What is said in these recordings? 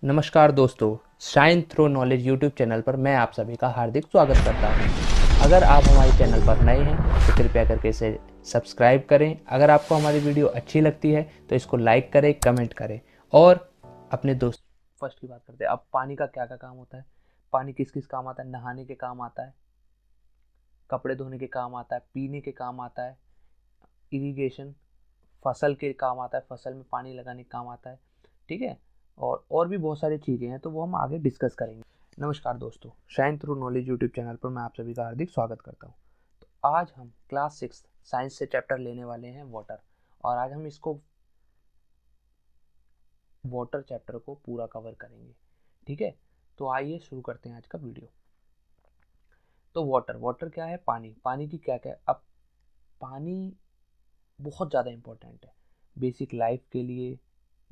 नमस्कार दोस्तों, science through knowledge YouTube channel पर मैं आप सभी का हार्दिक स्वागत करता हूं। अगर आप हमारे चैनल पर नए हैं तो कृपया करके इसे सब्सक्राइब करें। अगर आपको हमारी वीडियो अच्छी लगती है तो इसको लाइक करें, कमेंट करें और अपने दोस्त। फर्स्ट की बात करते हैं। अब पानी का क्या क्या काम होता है, पानी किस किस काम आता है। नहाने के काम आता है, कपड़े धोने के काम आता है, पीने के काम आता है, इरिगेशन फसल के काम आता है, फसल में पानी लगाने के काम आता है। ठीक है, और भी बहुत सारी चीज़ें हैं तो वो हम आगे डिस्कस करेंगे। नमस्कार दोस्तों, shine through knowledge YouTube channel पर मैं आप सभी का हार्दिक स्वागत करता हूँ। तो आज हम क्लास 6 साइंस से चैप्टर लेने वाले हैं वाटर, और आज हम इसको वाटर चैप्टर को पूरा कवर करेंगे। ठीक है, तो आइए शुरू करते हैं आज का वीडियो। तो वाटर वाटर क्या है? पानी। पानी की क्या क्या, अब पानी बहुत ज़्यादा इम्पोर्टेंट है बेसिक लाइफ के लिए,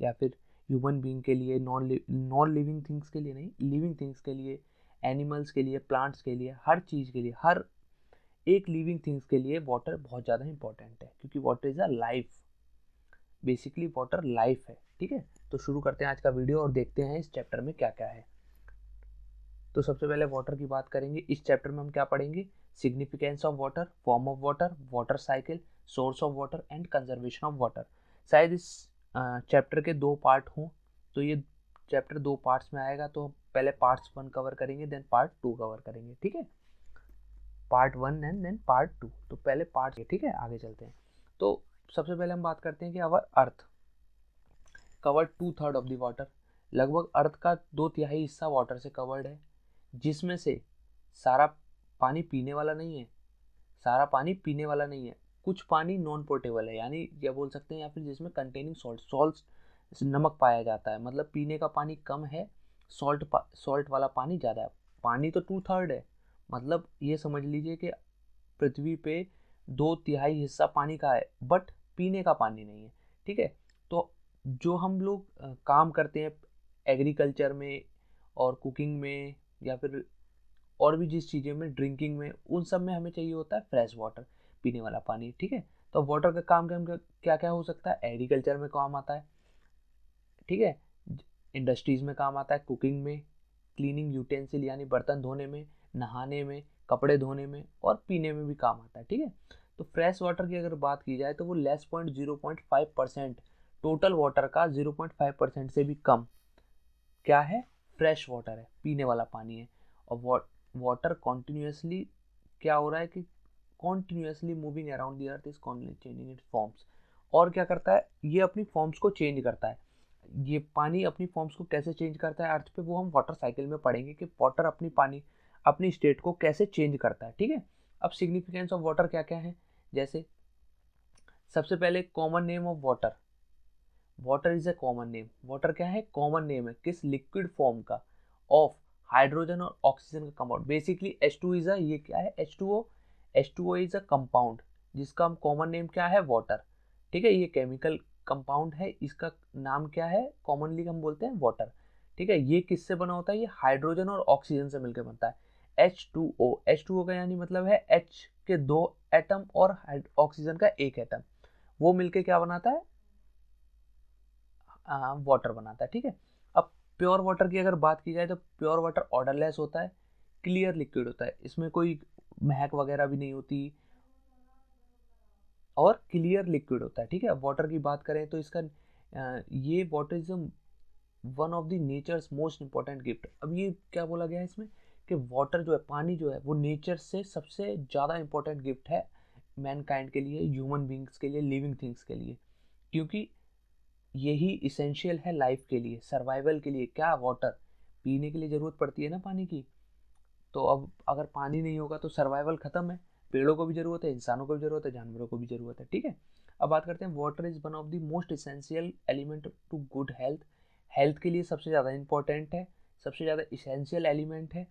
या फिर ह्यूमन बीइंग के लिए, नॉन लिविंग थिंग्स के लिए नहीं, लिविंग थिंग्स के लिए, एनिमल्स के लिए, प्लांट्स के लिए, हर चीज़ के लिए, हर एक लिविंग थिंग्स के लिए वाटर बहुत ज़्यादा इंपॉर्टेंट है, क्योंकि water is a life. Basically water life है। ठीक है, तो शुरू करते हैं आज का वीडियो और देखते हैं इस चैप्टर में क्या क्या है। तो सबसे पहले वाटर की बात करेंगे। इस चैप्टर में हम क्या पढ़ेंगे? Significance of water, form of water, water cycle, source of water and conservation of water. शायद इस चैप्टर के दो पार्ट हों, तो ये चैप्टर दो पार्ट्स में आएगा। तो पहले पार्ट्स 1 कवर करेंगे, देन पार्ट 2 कवर करेंगे। ठीक है, पार्ट 1 एंड देन पार्ट 2। तो पहले पार्ट, ठीक है, आगे चलते हैं। तो सबसे पहले हम बात करते हैं कि our earth cover 2/3 of the water. लगभग अर्थ का 2/3 हिस्सा वाटर से कवर्ड है, जिसमें से सारा पानी पीने वाला नहीं है। सारा पानी पीने वाला नहीं है, कुछ पानी नॉन पोर्टेबल है, यानी क्या बोल सकते हैं, या फिर जिसमें कंटेनिंग सॉल्ट नमक पाया जाता है, मतलब पीने का पानी कम है, सॉल्ट वाला पानी ज़्यादा है। पानी तो 2/3 है, मतलब ये समझ लीजिए कि पृथ्वी पे 2/3 हिस्सा पानी का है, बट पीने का पानी नहीं है। ठीक है, तो जो हम लोग काम करते हैं एग्रीकल्चर में और कुकिंग में, या फिर और भी जिस चीज़ें में, ड्रिंकिंग में, उन सब में हमें चाहिए होता है फ्रेश वाटर, पीने वाला पानी। ठीक है, तो वाटर का काम क्या क्या हो सकता है? एग्रीकल्चर में काम आता है। ठीक है, इंडस्ट्रीज में काम आता है, कुकिंग में, क्लीनिंग यूटेंसिल यानी बर्तन धोने में, नहाने में, कपड़े धोने में, और पीने में भी काम आता है। ठीक है, तो फ्रेश वाटर की अगर बात की जाए तो वो लेस पॉइंट 0.5% टोटल वाटर का 0.5% से भी कम क्या है? फ्रेश वाटर है, पीने वाला पानी है। और वाटर कॉन्टिन्यूसली क्या हो रहा है कि continuously moving around the earth is changing it's forms. और क्या करता है ये? अपनी फॉर्म्स को चेंज करता है। ये पानी अपनी फॉर्म्स को कैसे चेंज करता है अर्थ पे, वो हम वाटर साइकिल में पढ़ेंगे कि वाटर अपनी स्टेट को कैसे चेंज करता है। ठीक है, अब सिग्निफिकेंस ऑफ वाटर क्या क्या है? जैसे सबसे पहले common name of water. Water is a common name. Water क्या है? कॉमन नेम है किस? लिक्विड फॉर्म का, ऑफ हाइड्रोजन और ऑक्सीजन का compound. Basically H2 is a, ये क्या है? H2O। H2O is a compound जिसका हम कॉमन नेम क्या है? वाटर। ठीक है, ये केमिकल कंपाउंड है, इसका नाम क्या है? कॉमनली हम बोलते हैं वाटर। ठीक है, ये किससे बना होता है? ये हाइड्रोजन और ऑक्सीजन से मिलकर बनता है। H2O। H2O का यानी मतलब है H के 2 एटम और ऑक्सीजन का 1 एटम, वो मिलके क्या बनाता है? वाटर बनाता है। ठीक है, अब प्योर वाटर की अगर बात की जाए तो प्योर वाटर ऑर्डरलेस होता है, क्लियर लिक्विड होता है, इसमें कोई महक वगैरह भी नहीं होती, और क्लियर लिक्विड होता है। ठीक है, वाटर की बात करें तो इसका ये water is one of the natures most important gift. अब ये क्या बोला गया है इसमें कि वाटर जो है, पानी जो है, वो नेचर से सबसे ज़्यादा इंपॉर्टेंट गिफ्ट है मैनकाइंड के लिए, ह्यूमन बींग्स के लिए, लिविंग थिंग्स के लिए, क्योंकि यही इसेंशियल है लाइफ के लिए, सर्वाइवल के लिए। क्या? वाटर। पीने के लिए ज़रूरत पड़ती है ना पानी की, तो अब अगर पानी नहीं होगा तो सर्वाइवल ख़त्म है। पेड़ों को भी ज़रूरत है, इंसानों को भी ज़रूरत है, जानवरों को भी ज़रूरत है। ठीक है, अब बात करते हैं water is one of the most essential element to good health. Health के लिए सबसे ज़्यादा इंपॉर्टेंट है, सबसे ज़्यादा इसेंशियल एलिमेंट है।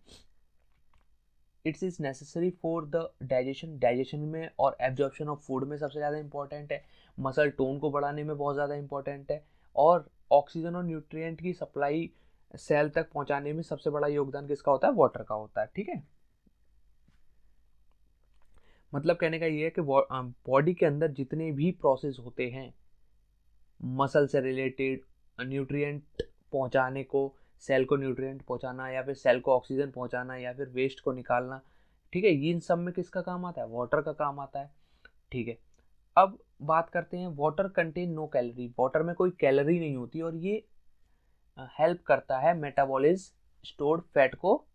It's is necessary for the digestion में और एब्जॉर्प्शन ऑफ फूड में सबसे ज़्यादा इंपॉर्टेंट है। मसल टोन को बढ़ाने में बहुत ज़्यादा इंपॉर्टेंट है, और ऑक्सीजन और न्यूट्रिएंट की सप्लाई सेल तक पहुंचाने में सबसे बड़ा योगदान किसका होता है? वाटर का होता है। ठीक है, मतलब कहने का ये है कि बॉडी के अंदर जितने भी प्रोसेस होते हैं मसल से रिलेटेड, न्यूट्रिएंट पहुंचाने को, सेल को न्यूट्रिएंट पहुंचाना, या फिर सेल को ऑक्सीजन पहुंचाना, या फिर वेस्ट को निकालना। ठीक है, ये इन सब में किसका काम आता है? वाटर का काम आता है। ठीक है, अब बात करते हैं water contain no calorie. Water में कोई कैलोरी नहीं होती और ये हेल्प करता है मेटाबॉलिज स्टोर्ड फैट को,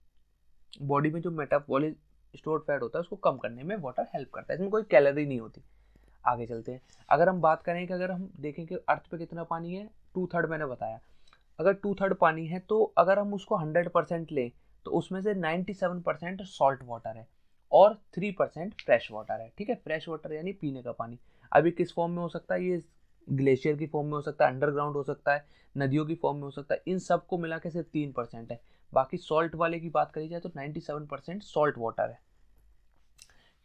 बॉडी में जो मेटाबॉलिज स्टोर्ड फैट होता है उसको कम करने में वाटर हेल्प करता है। इसमें कोई कैलोरी नहीं होती। आगे चलते हैं। अगर हम बात करें कि अगर हम देखें कि अर्थ पे कितना पानी है, 2/3 मैंने बताया। अगर 2/3 पानी है तो अगर हम उसको 100% लें तो उसमें से 97% सॉल्ट वाटर है और 3% फ्रेश वाटर है। ठीक है, फ्रेश वाटर यानी पीने का पानी। अभी किस फॉर्म में हो सकता है? ये ग्लेशियर की फॉर्म में हो सकता है, अंडरग्राउंड हो सकता है, नदियों की फॉर्म में हो सकता है। इन सब को मिला के सिर्फ 3% है। बाकी सॉल्ट वाले की बात करी जाए तो 97% सॉल्ट वाटर है।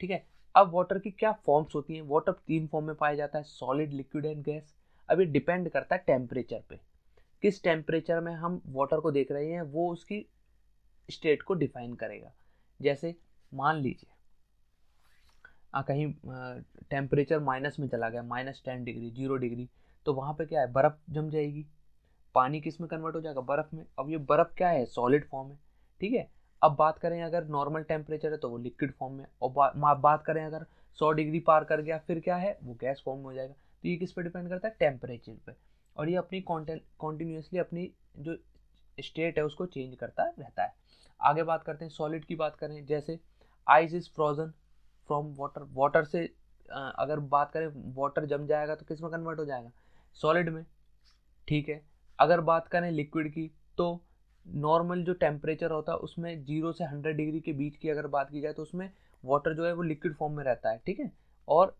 ठीक है, अब वाटर की क्या फॉर्म्स होती हैं? वाटर 3 फॉर्म में पाया जाता है, सॉलिड, लिक्विड एंड गैस। अब ये डिपेंड करता है टेम्परेचर पे। किस टेम्परेचर में हम वाटर को देख रहे हैं वो उसकी स्टेट को डिफाइन करेगा। जैसे मान लीजिए कहीं टेम्परेचर माइनस में चला गया, -10 डिग्री, 0 डिग्री, तो वहाँ पे क्या है? बर्फ़ जम जाएगी। पानी किस में कन्वर्ट हो जाएगा? बर्फ़ में। अब ये बर्फ़ क्या है? सॉलिड फॉर्म है। ठीक है, अब बात करें अगर नॉर्मल टेम्परेचर है तो वो लिक्विड फॉर्म में, और बात करें अगर 100 डिग्री पार कर गया फिर क्या है? वो गैस फॉर्म में हो जाएगा। तो ये किस पे डिपेंड करता है? टेम्परेचर पे। और ये अपनी कॉन्टिन्यूसली अपनी जो स्टेट है उसको चेंज करता रहता है। आगे बात करते हैं सॉलिड की। बात करें जैसे ice is frozen from water. Water से अगर बात करें वाटर जम जाएगा तो किस में कन्वर्ट हो जाएगा? सॉलिड में। ठीक है, अगर बात करें लिक्विड की तो नॉर्मल जो टेम्परेचर होता है उसमें 0 से 100 डिग्री के बीच की अगर बात की जाए तो उसमें वाटर जो है वो लिक्विड फॉर्म में रहता है। ठीक है, और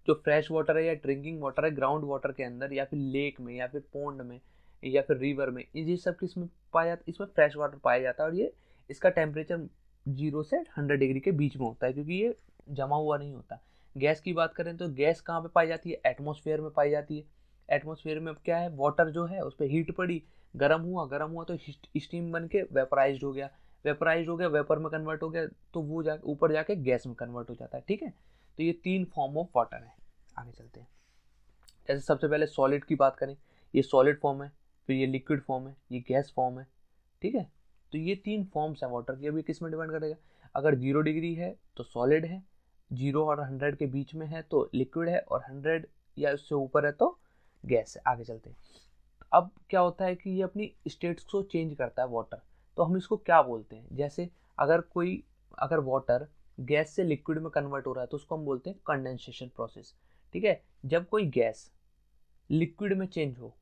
जो फ्रेश वाटर है या ड्रिंकिंग वाटर है ग्राउंड वाटर के अंदर या फिर लेक में या फिर पोंड में या फिर रिवर में, ये सब किस में पाया जाता है? इसमें फ्रेश वाटर पाया जाता है। और ये इसका टेम्परेचर 0 से 100 डिग्री के बीच में होता है क्योंकि ये जमा हुआ नहीं होता। गैस की बात करें तो गैस कहाँ पे पाई जाती है? एटमॉस्फेयर में पाई जाती है। एटमॉस्फेयर में क्या है? वाटर जो है उस पर हीट पड़ी, गर्म हुआ तो स्टीम बन के वेपराइज हो गया, वेपर में कन्वर्ट हो गया, तो वो ऊपर जाके गैस में कन्वर्ट हो जाता है। ठीक है, तो ये 3 फॉर्म ऑफ वाटर है। आगे चलते हैं। जैसे सबसे पहले सॉलिड की बात करें, ये सॉलिड फॉर्म है, फिर ये लिक्विड फॉर्म है, ये गैस फॉर्म है। ठीक है, तो ये 3 फॉर्म्स है वाटर की। अभी किस में डिपेंड करेगा? अगर 0 डिग्री है तो सॉलिड है, 0 और 100 के बीच में है तो लिक्विड है, और 100 या उससे ऊपर है तो गैस है। आगे चलते हैं। अब क्या होता है कि ये अपनी स्टेट्स को चेंज करता है वाटर, तो हम इसको क्या बोलते हैं? जैसे अगर वाटर गैस से लिक्विड में कन्वर्ट हो रहा है तो उसको हम बोलते हैं कंडेंसेशन प्रोसेस। ठीक है, जब कोई गैस लिक्विड में चेंज हो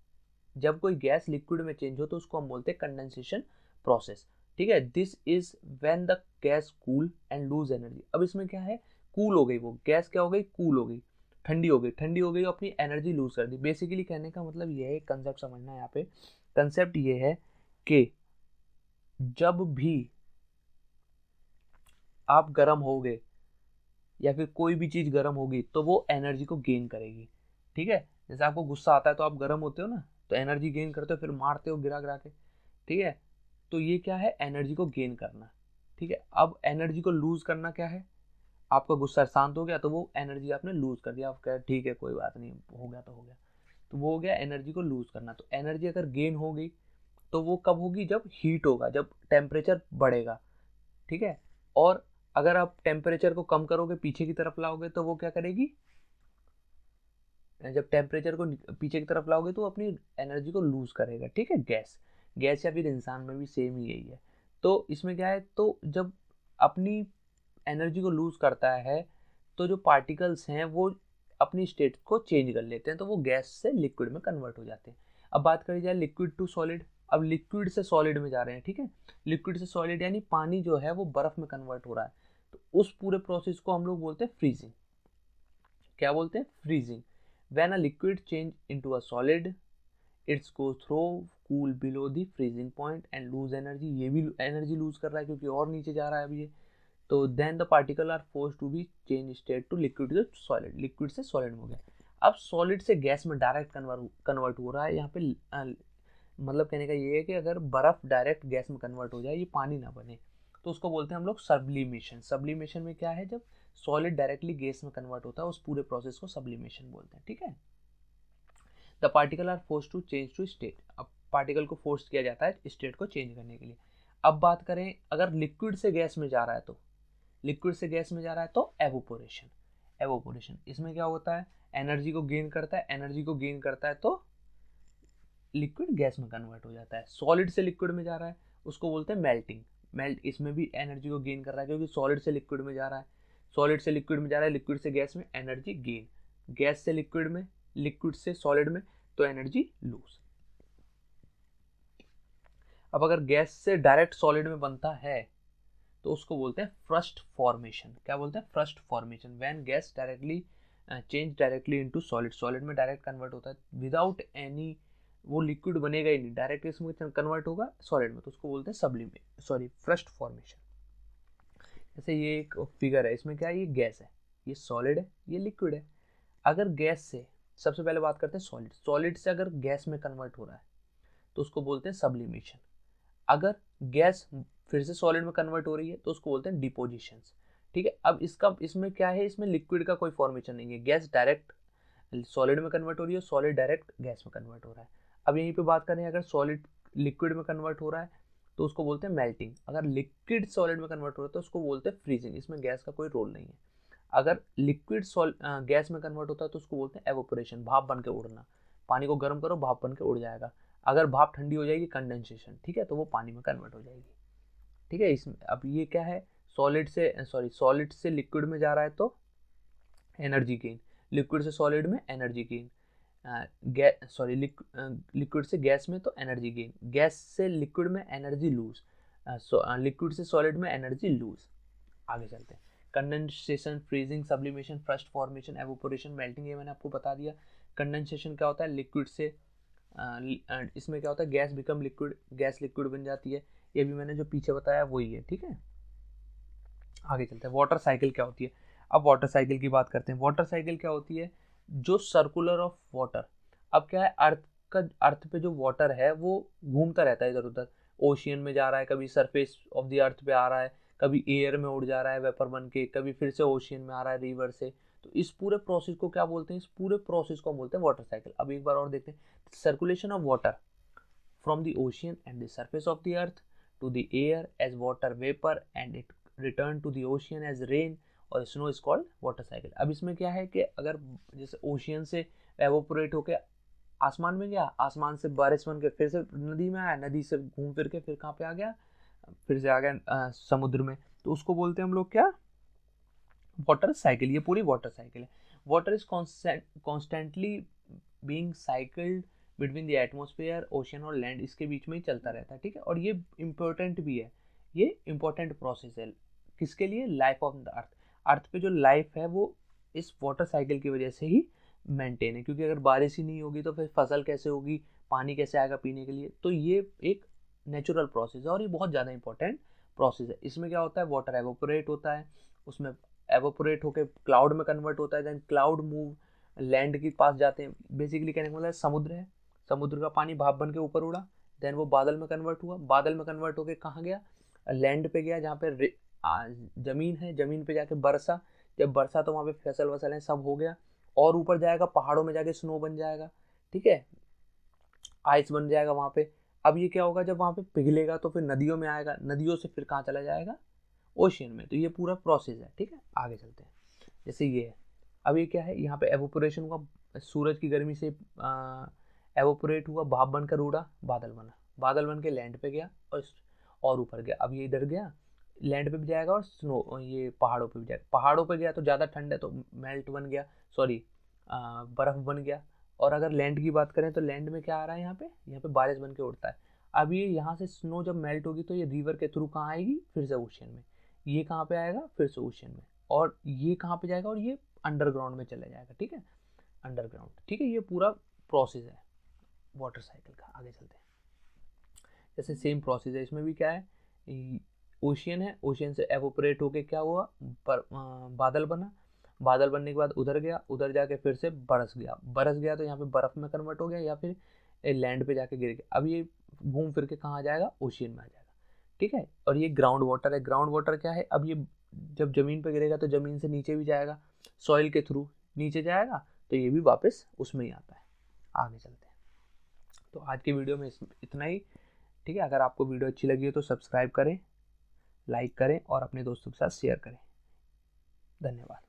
तो उसको हम बोलते हैं कंडेंसेशन प्रोसेस। ठीक है, this is when the gas cool and lose energy. अब इसमें क्या है? कूल हो गई, वो गैस क्या हो गई? कूल हो गई, ठंडी हो गई और अपनी एनर्जी लूज कर दी। बेसिकली कहने का मतलब ये है, कंसेप्ट समझना है यहाँ पे। कंसेप्ट ये है कि जब भी आप गर्म होगे या फिर कोई भी चीज़ गर्म होगी तो वो एनर्जी को गेन करेगी। ठीक है, जैसे आपको गुस्सा आता है तो आप गर्म होते हो ना, तो एनर्जी गेन करते हो, फिर मारते हो गिरा गिरा के। ठीक है, तो ये क्या है? एनर्जी को गेन करना। ठीक है, अब एनर्जी को लूज करना क्या है? आपका गुस्सा शांत हो गया तो वो एनर्जी आपने लूज कर दिया। आप कह ठीक है कोई बात नहीं, हो गया तो हो गया, तो वो हो गया एनर्जी को लूज करना। तो एनर्जी अगर गेन हो गई तो वो कब होगी? जब हीट होगा, जब टेम्परेचर बढ़ेगा। ठीक है, और अगर आप टेम्परेचर को कम करोगे, पीछे की तरफ लाओगे, तो वो क्या करेगी? जब टेम्परेचर को पीछे की तरफ लाओगे तो वो अपनी एनर्जी को लूज करेगा। ठीक है, गैस या फिर इंसान में भी सेम ही यही है। तो इसमें क्या है? तो जब अपनी एनर्जी को लूज करता है तो जो पार्टिकल्स हैं वो अपनी स्टेट को चेंज कर लेते हैं, तो वो गैस से लिक्विड में कन्वर्ट हो जाते हैं। अब बात करी जाए लिक्विड टू सॉलिड। अब लिक्विड से सॉलिड में जा रहे हैं। ठीक है, लिक्विड से सॉलिड यानी पानी जो है वो बर्फ में कन्वर्ट हो रहा है, तो उस पूरे प्रोसेस को हम लोग बोलते हैं फ्रीजिंग। क्या बोलते हैं? Freezing. When a liquid change into a solid it's go through cool below the freezing point and lose energy. ये भी एनर्जी लूज कर रहा है क्योंकि और नीचे जा रहा है अभी ये। तो then the particle are force to be change state to liquid to solid. Liquid से सॉलिड में हो गया। अब सॉलिड से गैस में डायरेक्ट कन्वर्ट हो रहा है। यहाँ पे मतलब कहने का ये है कि अगर बर्फ डायरेक्ट गैस में कन्वर्ट हो जाए, ये पानी ना बने, तो उसको बोलते हैं हम लोग सब्लिमेशन। सब्लिमेशन में क्या है? जब सॉलिड डायरेक्टली गैस में कन्वर्ट होता है उस पूरे प्रोसेस को सब्लिमेशन बोलते हैं। ठीक है, the particle are force to change to state. अब पार्टिकल को फोर्स किया जाता है स्टेट को चेंज करने के लिए। अब बात करें अगर लिक्विड से गैस में जा रहा है तो, लिक्विड से गैस में जा रहा है तो एवोपोरेशन। एवोपोरेशन इसमें क्या होता है, एनर्जी को गेन करता है, एनर्जी को गेन करता है तो लिक्विड गैस में कन्वर्ट हो जाता है। सॉलिड से लिक्विड में जा रहा है उसको बोलते हैं मेल्टिंग। मेल्ट इसमें भी एनर्जी को गेन कर रहा है क्योंकि सॉलिड से लिक्विड में जा रहा है, सॉलिड से लिक्विड में जा रहा है, लिक्विड से गैस में, एनर्जी गेन, गैस से लिक्विड में, लिक्विड से सॉलिड में तो एनर्जी लूज। अब अगर गैस से डायरेक्ट सॉलिड में बनता है तो उसको बोलते हैं फ्रस्ट फॉर्मेशन। क्या बोलते हैं, first formation. When gas directly change directly into solid, solid में डायरेक्ट कन्वर्ट होता है विदाउट एनी, वो लिक्विड बनेगा ही नहीं, डायरेक्ट इसमें कन्वर्ट होगा सॉलिड में, तो उसको बोलते हैं सब्लिमेशन, सॉरी फ्रस्ट फॉर्मेशन। जैसे ये एक फिगर है, इसमें क्या है, ये गैस है, ये सॉलिड है, ये लिक्विड है। अगर गैस से, सबसे पहले बात करते हैं सॉलिड, सॉलिड से अगर गैस में कन्वर्ट हो रहा है तो उसको बोलते हैं सब्लिमेशन। अगर गैस फिर से सॉलिड में कन्वर्ट हो रही है तो उसको बोलते हैं डिपोजिशन। ठीक है, अब इसका इसमें क्या है, इसमें लिक्विड का कोई फॉर्मेशन नहीं है, गैस डायरेक्ट सॉलिड में कन्वर्ट हो रही है, सॉलिड डायरेक्ट गैस में कन्वर्ट हो रहा है। अब यहीं पे बात करें अगर सॉलिड लिक्विड में कन्वर्ट हो रहा है तो उसको बोलते हैं मेल्टिंग। अगर लिक्विड सॉलिड में कन्वर्ट हो रहा है तो उसको बोलते हैं फ्रीजिंग, इसमें गैस का कोई रोल नहीं है। अगर लिक्विड गैस में कन्वर्ट होता है तो उसको बोलते हैं एवोपोरेशन, भाप बन के उड़ना। पानी को गर्म करो, भाप बन के उड़ जाएगा। अगर भाप ठंडी हो जाएगी, कंडेंसेशन, ठीक है, तो वो पानी में कन्वर्ट हो जाएगी। ठीक है, इसमें अब ये क्या है, सॉलिड से लिक्विड में जा रहा है तो एनर्जी गेन, लिक्विड से सॉलिड में एनर्जी गेन, लिक्विड से गैस में तो एनर्जी गेन, गैस से लिक्विड में एनर्जी लूज, लिक्विड से सॉलिड में एनर्जी लूज। आगे चलते हैं, condensation, freezing, sublimation, first formation, evaporation, melting, ये मैंने आपको बता दिया। कंडेंसेशन क्या होता है, लिक्विड से इसमें क्या होता है, gas become liquid, gas liquid बन जाती है, ये भी मैंने जो पीछे बताया वही है। ठीक है, आगे चलते हैं, वाटर साइकिल क्या होती है। अब वाटर साइकिल की बात करते हैं। वाटर साइकिल क्या होती है, जो सर्कुलर ऑफ वाटर, अब क्या है, अर्थ पे जो वाटर है वो घूमता रहता है इधर उधर, ओशियन में जा रहा है, कभी सरफेस ऑफ द अर्थ पे आ रहा है, कभी एयर में उड़ जा रहा है वेपर बन के, कभी फिर से ओशियन में आ रहा है रिवर से। तो इस पूरे प्रोसेस को क्या बोलते हैं, इस पूरे प्रोसेस को हम बोलते हैं वाटर साइकिल। अब एक बार और देखते हैं, circulation of water from the ocean and the surface of the earth to the air as water vapor and it return to the ocean as rain और snow is called water cycle। अब इसमें क्या है कि अगर जैसे ocean से evaporate होके आसमान में गया, आसमान से बारिश बन के फिर से नदी में आया, नदी से घूम फिर के फिर कहाँ पे आ गया, फिर से आ गया समुद्र में, तो उसको बोलते हैं हम लोग क्या, वाटर साइकिल। ये पूरी वाटर साइकिल है। Water is constantly being cycled between the atmosphere, ocean और लैंड, इसके बीच में ही चलता रहता है। ठीक है, और ये इंपॉर्टेंट भी है, ये इंपॉर्टेंट प्रोसेस है किसके लिए, लाइफ ऑफ द अर्थ। अर्थ पे जो लाइफ है वो इस वाटर साइकिल की वजह से ही मेंटेन है, क्योंकि अगर बारिश ही नहीं होगी तो फिर फसल कैसे होगी, पानी कैसे आएगा पीने के लिए। तो ये एक नेचुरल प्रोसेस है और ये बहुत ज़्यादा इंपॉर्टेंट प्रोसेस है। इसमें क्या होता है, वाटर एवोपोरेट होता है, उसमें एवोपोरेट होकर क्लाउड में कन्वर्ट होता है, देन क्लाउड मूव लैंड के पास जाते हैं। बेसिकली कहने का मतलब समुद्र है, समुद्र का पानी भाप बन के ऊपर उड़ा, देन वो बादल में कन्वर्ट हुआ, बादल में कन्वर्ट होके कहाँ गया, लैंड पे गया, जहाँ पे जमीन है, जमीन पे जाके बरसा, जब बरसा तो वहाँ पे फसल वसल है, सब हो गया, और ऊपर जाएगा पहाड़ों में जाके स्नो बन जाएगा, ठीक है, आइस बन जाएगा वहाँ पे। अब ये क्या होगा, जब वहाँ पे पिघलेगा तो फिर नदियों में आएगा, नदियों से फिर कहाँ चला जाएगा, ओशियन में। तो ये पूरा प्रोसेस है। ठीक है, आगे चलते हैं, जैसे ये है, अब ये क्या है, यहाँ पे एवोपोरेशन हुआ, सूरज की गर्मी से एवोपोरेट हुआ, भाप बनकर उड़ा, बादल बना, बादल बन के लैंड पे गया और ऊपर गया। अब ये इधर गया, लैंड पे भी जाएगा और स्नो ये पहाड़ों पे भी जाएगा, पहाड़ों पे गया तो ज़्यादा ठंड है तो मेल्ट बन गया, सॉरी बर्फ़ बन गया। और अगर लैंड की बात करें तो लैंड में क्या आ रहा है, यहाँ पे बारिश बन के उड़ता है। अब ये यहाँ से स्नो जब मेल्ट होगी तो ये रिवर के थ्रू कहाँ आएगी, फिर से ओशियन में, ये कहाँ पे आएगा, फिर से ओशियन में, और ये कहाँ पे जाएगा, और ये अंडरग्राउंड में चला जाएगा। ठीक है, अंडरग्राउंड। ठीक है, ये पूरा प्रोसेस है वाटर साइकिल का। आगे चलते हैं, जैसे सेम प्रोसेस है, इसमें भी क्या है, ओशियन है, ओशियन से एवोपरेट होके क्या हुआ, बादल बना, बादल बनने के बाद उधर गया, उधर जाके फिर से बरस गया तो यहाँ पे बर्फ़ में कन्वर्ट हो गया या फिर लैंड पे जाके गिर गया। अब ये घूम फिर के कहाँ जाएगा, ओशियन में आ जाएगा। ठीक है, और ये ग्राउंड वाटर है। ग्राउंड वाटर क्या है, अब ये जब ज़मीन पे गिरेगा तो ज़मीन से नीचे भी जाएगा, सॉइल के थ्रू नीचे जाएगा, तो ये भी वापस उसमें ही आता है। आगे चलते हैं, तो आज की वीडियो में इतना ही। ठीक है, अगर आपको वीडियो अच्छी लगी हो तो सब्सक्राइब करें, लाइक करें और अपने दोस्तों के साथ शेयर करें। धन्यवाद।